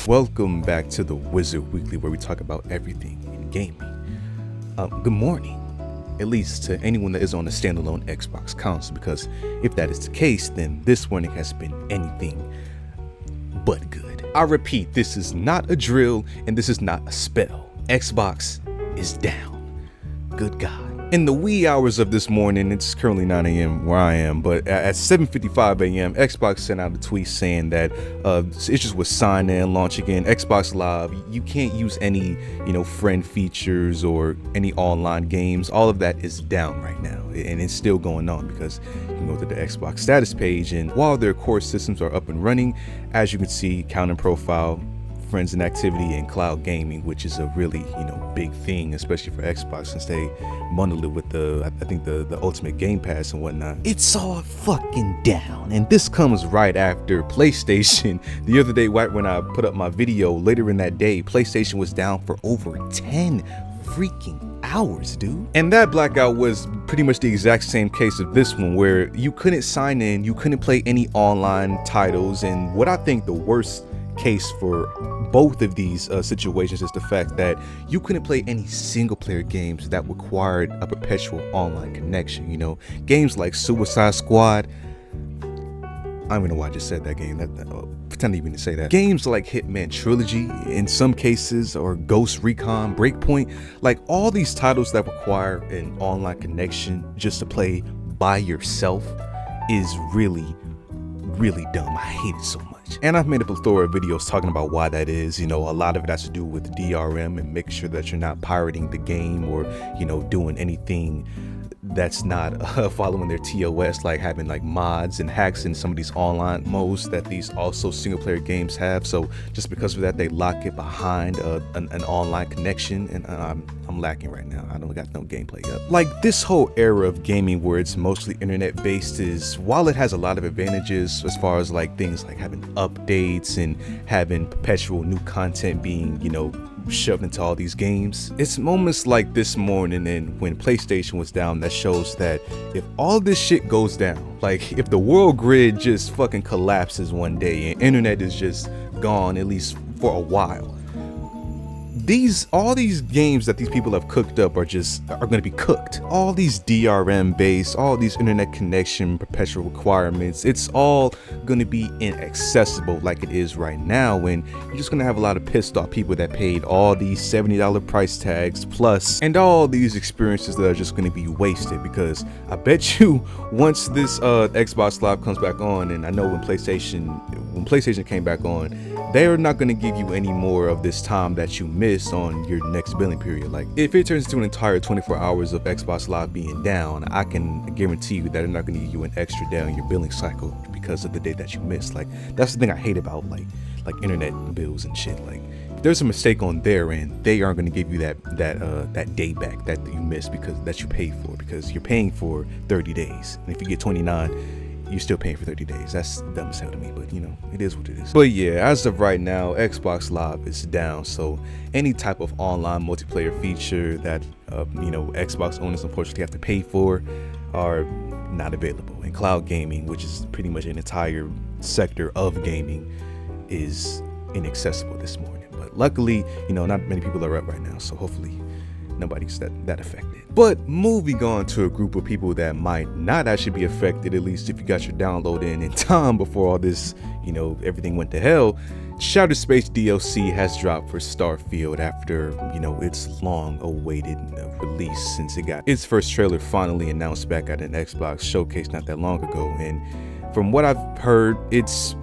Welcome back to the Wizard Weekly, where we talk about everything in gaming. Good morning, at least to anyone that is on a standalone Xbox console, because if that is the case, then this morning has been anything but good. I repeat, this is not a drill and this is not a spell. Xbox is down. Good God. In the wee hours of this morning, it's currently 9 a.m. where I am, but at 7:55 a.m., Xbox sent out a tweet saying that issues with sign in, launch again, Xbox Live, you can't use any, friend features or any online games. All of that is down right now, and it's still going on because you can go to the Xbox status page, and while their core systems are up and running, as you can see, count and profile, friends and activity, and cloud gaming, which is a really big thing, especially for Xbox, since they bundled it with the Ultimate Game Pass and whatnot. It's all fucking down, and this comes right after PlayStation. The other day, right when I put up my video, later in that day, PlayStation was down for over 10 freaking hours, dude. And that blackout was pretty much the exact same case of this one, where you couldn't sign in, you couldn't play any online titles, and what I think the worst case for both of these situations is the fact that you couldn't play any single player games that required a perpetual online connection. Games like Suicide Squad, I don't even know why I just said that game, pretend even to say that. Games like Hitman Trilogy in some cases, or Ghost Recon Breakpoint, like all these titles that require an online connection just to play by yourself is really dumb. I hate it so much. And I've made a plethora of videos talking about why that is. A lot of it has to do with DRM and making sure that you're not pirating the game or, doing anything that's not following their TOS, like having like mods and hacks in some of these online modes that these also single player games have. So just because of that, they lock it behind an online connection, and I'm lacking right now. I don't got no gameplay up. Like, this whole era of gaming where it's mostly internet based is, while it has a lot of advantages as far as like things like having updates and having perpetual new content being, shoved into all these games, it's moments like this morning and when PlayStation was down that shows that if all this shit goes down, like if the world grid just fucking collapses one day and internet is just gone, at least for a while, all these games that these people have cooked up are going to be cooked. All these DRM based, all these internet connection perpetual requirements, it's all going to be inaccessible like it is right now, when you're just going to have a lot of pissed off people that paid all these $70 price tags plus, and all these experiences that are just going to be wasted. Because I bet you once this Xbox Live comes back on, and I know when PlayStation came back on, they're not going to give you any more of this time that you missed on your next billing period. Like, if it turns into an entire 24 hours of Xbox Live being down, I can guarantee you that they're not going to give you an extra day on your billing cycle because of the day that you missed. Like, that's the thing I hate about like internet bills and shit. Like, if there's a mistake on their end, they aren't going to give you that day back that you missed, because that you paid for, because you're paying for 30 days, and if you get 29, you're still paying for 30 days. That's dumb as hell to me, but it is what it is. But yeah, as of right now, Xbox Live is down, so any type of online multiplayer feature that Xbox owners unfortunately have to pay for are not available. And cloud gaming, which is pretty much an entire sector of gaming, is inaccessible this morning. But luckily, not many people are up right now, so hopefully nobody's that affected. But moving on to a group of people that might not actually be affected, at least if you got your download in time before all this, everything went to hell. Shattered Space DLC has dropped for Starfield after, its long awaited release, since it got its first trailer finally announced back at an Xbox showcase not that long ago. And from what I've heard, it's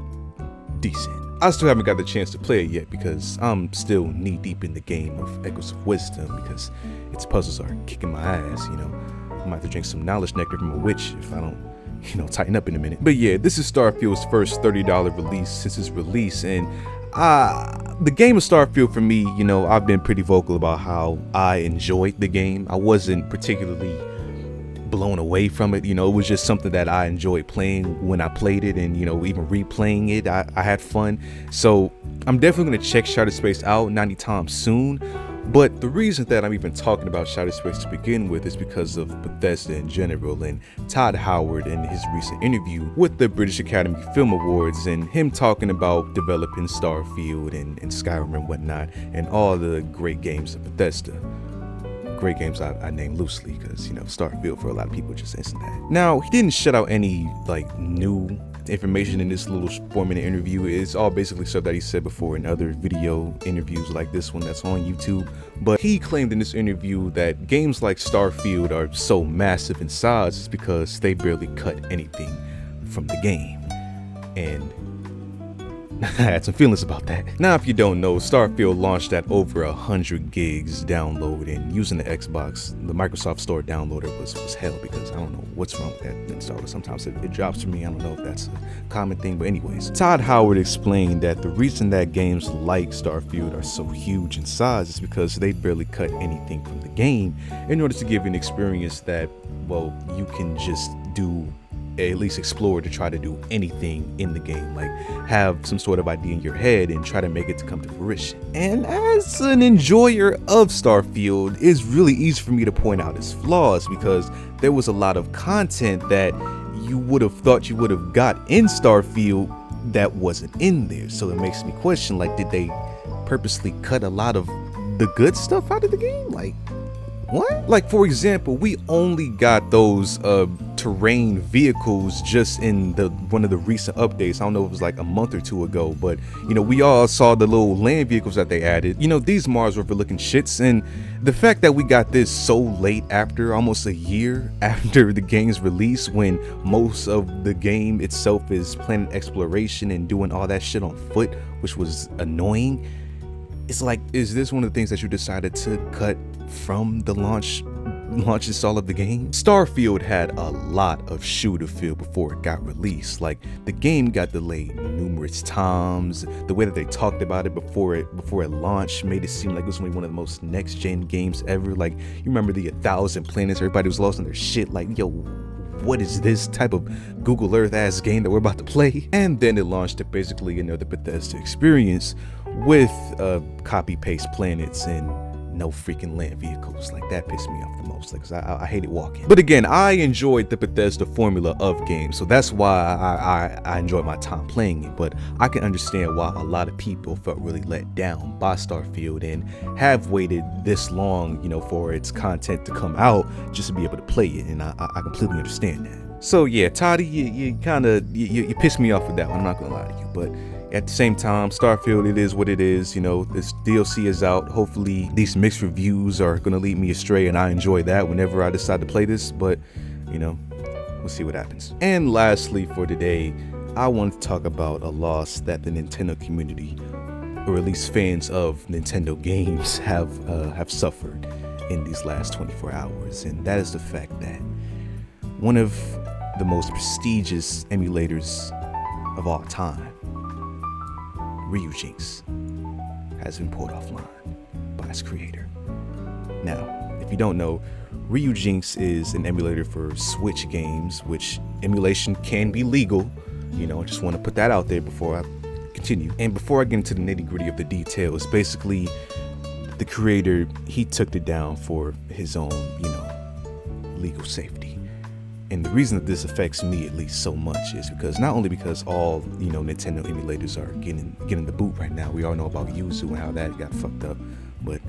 decent. I still haven't got the chance to play it yet because I'm still knee deep in the game of Echoes of Wisdom, because its puzzles are kicking my ass. I might have to drink some knowledge nectar from a witch if I don't tighten up in a minute. But yeah, this is Starfield's first $30 release since its release, and the game of Starfield, for me, I've been pretty vocal about how I enjoyed the game. I wasn't particularly blown away from it. It was just something that I enjoyed playing when I played it, and even replaying it, I had fun. So I'm definitely going to check Shattered Space out anytime soon, But the reason that I'm even talking about Shattered Space to begin with is because of Bethesda in general, and Todd Howard in his recent interview with the British Academy Film Awards, and him talking about developing Starfield and Skyrim and whatnot, and all the great games of Bethesda. Great games I name loosely because, you know, Starfield for a lot of people just isn't that. Now, he didn't shut out any like new information in this little 4-minute interview. It's all basically stuff that he said before in other video interviews like this one that's on YouTube. But he claimed in this interview that games like Starfield are so massive in size is because they barely cut anything from the game. And I had some feelings about that. Now, if you don't know, Starfield launched at over 100 gigs download, and using the Xbox, the Microsoft Store downloader was hell because I don't know what's wrong with that installer. Sometimes it drops for me. I don't know if that's a common thing, but anyways. Todd Howard explained that the reason that games like Starfield are so huge in size is because they barely cut anything from the game in order to give an experience that, well, you can just do, at least explore to try to do anything in the game, like have some sort of idea in your head and try to make it to come to fruition. And as an enjoyer of Starfield, it's really easy for me to point out its flaws because there was a lot of content that you would have thought you would have got in Starfield that wasn't in there. So it makes me question, like, did they purposely cut a lot of the good stuff out of the game? Like, what? Like, for example, we only got those terrain vehicles just in one of the recent updates. I don't know if it was like a month or two ago, but you know, we all saw the little land vehicles that they added. You know, these Mars rover looking shits, and the fact that we got this so late, after almost a year after the game's release, when most of the game itself is planet exploration and doing all that shit on foot, which was annoying. It's like, is this one of the things that you decided to cut from the launch install of the game? Starfield had a lot of shooter feel before it got released. Like, the game got delayed numerous times. The way that they talked about it before it launched made it seem like it was only one of the most next-gen games ever. Like, you remember the 1,000 planets, everybody was lost in their shit, like, yo, what is this type of Google Earth ass game that we're about to play? And then it launched to basically another Bethesda experience with copy paste planets and no freaking land vehicles. Like, that pissed me off the most, like, 'cause I hated walking. But again, I enjoyed the Bethesda formula of games, so that's why I enjoyed my time playing it. But I can understand why a lot of people felt really let down by Starfield and have waited this long, you know, for its content to come out just to be able to play it, and I completely understand that. So yeah, Toddy, you pissed me off with that one, I'm not gonna lie to you. But at the same time, Starfield, it is what it is. You know, this DLC is out. Hopefully these mixed reviews are gonna lead me astray, and I enjoy that whenever I decide to play this, but you know, we'll see what happens. And lastly for today, I want to talk about a loss that the Nintendo community, or at least fans of Nintendo games, have suffered in these last 24 hours, and that is the fact that one of the most prestigious emulators of all time, Ryujinx, has been pulled offline by its creator. Now, if you don't know, Ryujinx is an emulator for Switch games, which emulation can be legal. You know, I just want to put that out there before I continue. And before I get into the nitty-gritty of the details, basically, the creator, he took it down for his own, you know, legal safety. And the reason that this affects me at least so much is because not only because all, you know, Nintendo emulators are getting the boot right now. We all know about Yuzu and how that got fucked up. But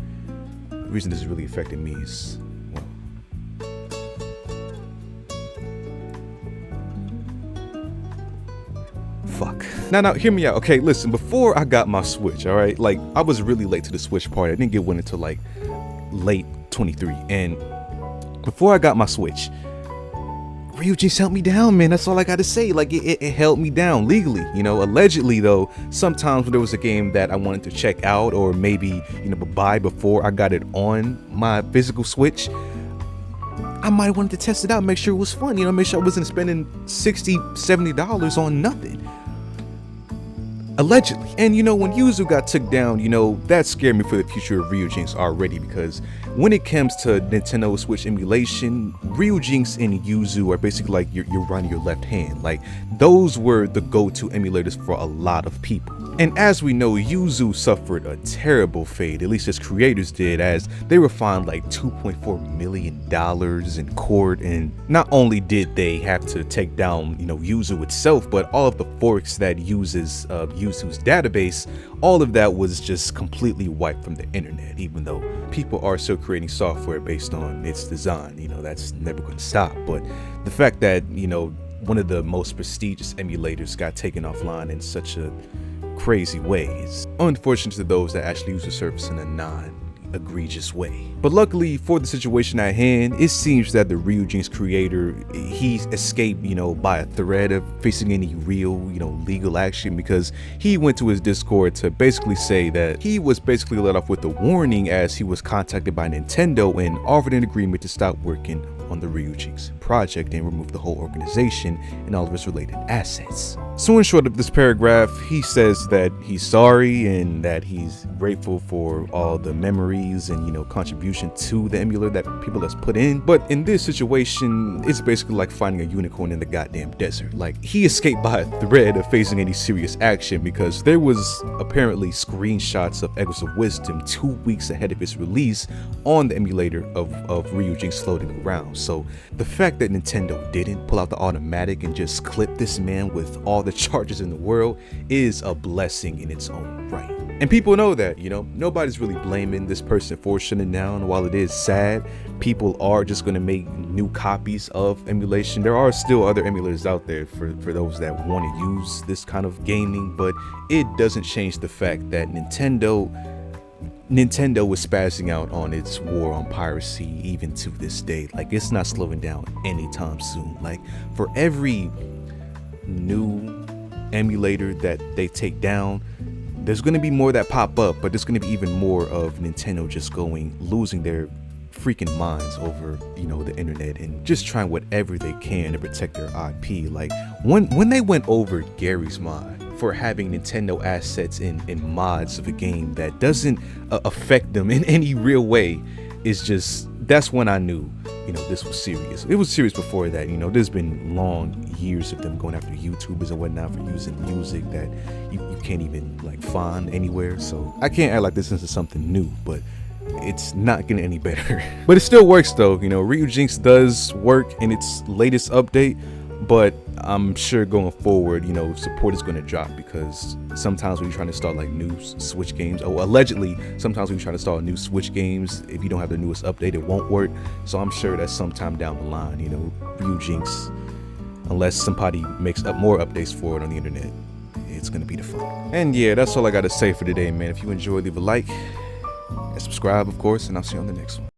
the reason this is really affecting me is, well, fuck. Now, hear me out. Okay, listen, before I got my Switch, all right, like, I was really late to the Switch party. I didn't get one until like late 23. And before I got my Switch, Ryujinx held me down, man. That's all I gotta say. Like, it held me down legally, you know. Allegedly, though, sometimes when there was a game that I wanted to check out or maybe, you know, buy before I got it on my physical Switch, I might have wanted to test it out, make sure it was fun, you know, make sure I wasn't spending $60, $70 on nothing. Allegedly. And you know, when Yuzu got took down, you know, that scared me for the future of Ryujinx already, because when it comes to Nintendo Switch emulation, Ryujinx and Yuzu are basically like your right and your left hand. Like, those were the go-to emulators for a lot of people. And as we know, Yuzu suffered a terrible fate, at least his creators did, as they were fined like $2.4 million in court. And not only did they have to take down, Yuzu itself, but all of the forks that uses Yuzu's database, all of that was just completely wiped from the internet, even though people are still creating software based on its design. That's never going to stop. But the fact that, one of the most prestigious emulators got taken offline in such a crazy way is unfortunate to those that actually use the service in a non-egregious way. But luckily for the situation at hand, it seems that the Ryujinx creator, he escaped, by a threat of facing any real, legal action, because he went to his Discord to basically say that he was basically let off with a warning as he was contacted by Nintendo and offered an agreement to stop working on the Ryujinx project and remove the whole organization and all of its related assets. So in short of this paragraph, he says that he's sorry and that he's grateful for all the memories and contribution to the emulator that people has put in. But in this situation, it's basically like finding a unicorn in the goddamn desert. Like, he escaped by a threat of facing any serious action because there was apparently screenshots of 𝐂𝐋𝐈𝐄𝐈𝐂 2 weeks ahead of its release on the emulator of Ryujinx floating around. So the fact that Nintendo didn't pull out the automatic and just clip this man with all the charges in the world is a blessing in its own right. And people know that, nobody's really blaming this person for shutting down. While it is sad, people are just going to make new copies of emulation. There are still other emulators out there for those that want to use this kind of gaming, but it doesn't change the fact that Nintendo was spazzing out on its war on piracy even to this day. Like, it's not slowing down anytime soon. Like, for every new emulator that they take down, there's going to be more that pop up, but there's going to be even more of Nintendo just losing their freaking minds over the internet and just trying whatever they can to protect their IP. Like, when they went over Gary's mod for having Nintendo assets in mods of a game that doesn't affect them in any real way, that's when I knew this was serious. It was serious before that. There's been long years of them going after YouTubers and whatnot for using music that you can't even find anywhere. So I can't act like this is something new, but it's not getting any better. But it still works though. Ryujinx does work in its latest update, but I'm sure going forward, support is going to drop, because sometimes when you're trying to start new Switch games, or allegedly sometimes when you're trying to start new Switch games, if you don't have the newest update, it won't work. So I'm sure that sometime down the line, Ryujinx, unless somebody makes up more updates for it on the internet, it's going to be the fun. And yeah, that's all I got to say for today, man. If you enjoyed, leave a like and subscribe, of course, and I'll see you on the next one.